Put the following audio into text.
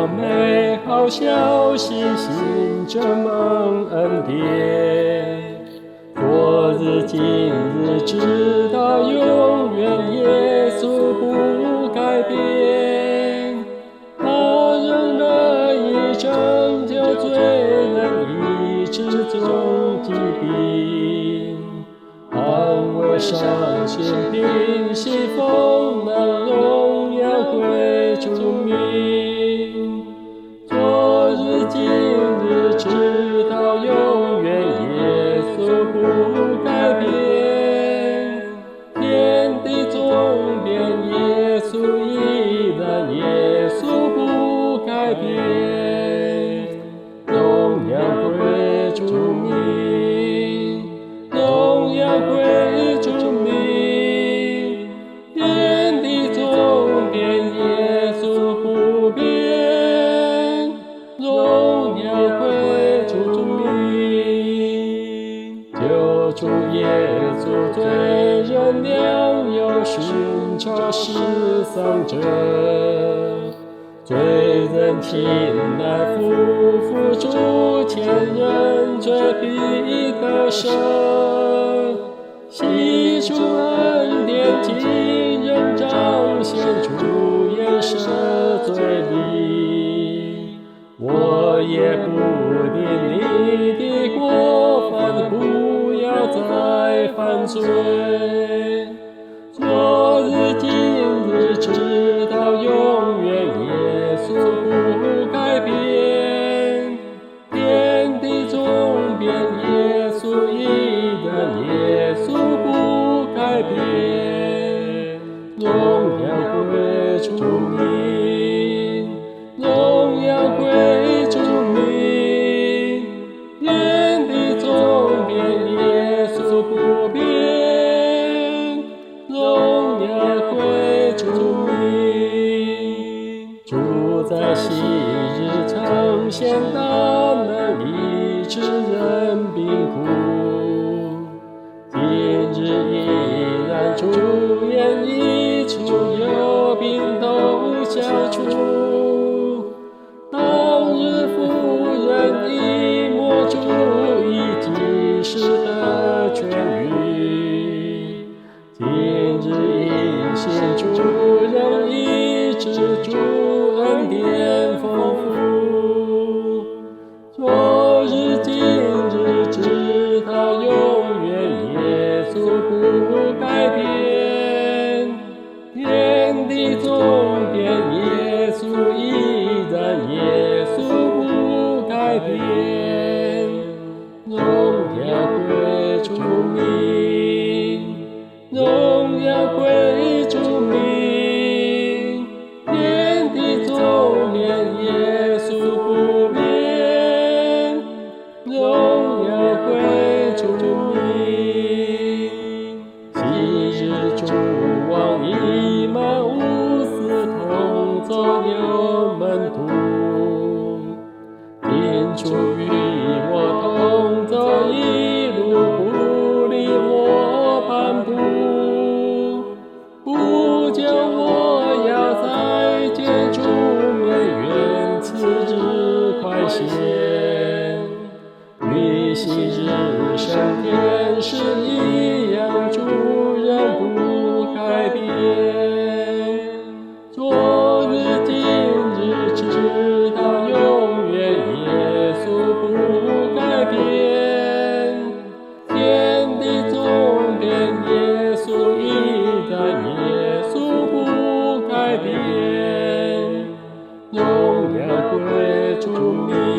了美好消息，信着蒙恩典。昨日今日直到永远，耶稣不改变。他仍乐意拯救罪人，医治重疾病，安慰伤心，平息风浪，荣耀归主名。昨日今日直到永远，耶稣不改变。天地总变，耶稣依然，耶稣不改变。荣耀归主名，荣耀归主名。天地总变，耶稣不变。荣耀归主名。救主耶稣，罪人良友，寻找失丧者。罪人听来夫妇主前，认罪必得赦。细数恩典，今人彰显主耶赦罪力。我也不定你的过犯，不要再犯罪。昨日今日直到永远，耶稣不改变。天地总变，耶稣依然，耶稣不改变。荣耀归主名，荣耀归主名。天地总变，耶稣不变。荣耀归主名。主在昔日常显大能，医治人病苦。今日依然主言一出，有病都消除。当日妇人一摸主衣，即时得痊愈。今日因信主仍医治，主恩典丰富。昨日今日直到永远，耶稣不改变。天地总变，耶稣依然，耶稣不改变。荣耀归主名，荣耀归主名。天地总变，耶稣不变。荣耀归主名。昔日主王以马忤斯同走有门徒，今主与我同走一路，不离我半步。不久我要再见主面，愿此日快现。与昔日升天时一样，主人不改变。昨日今日直到永远，耶稣不改变。天地总变，耶稣依然，耶稣不改变。荣耀归主名。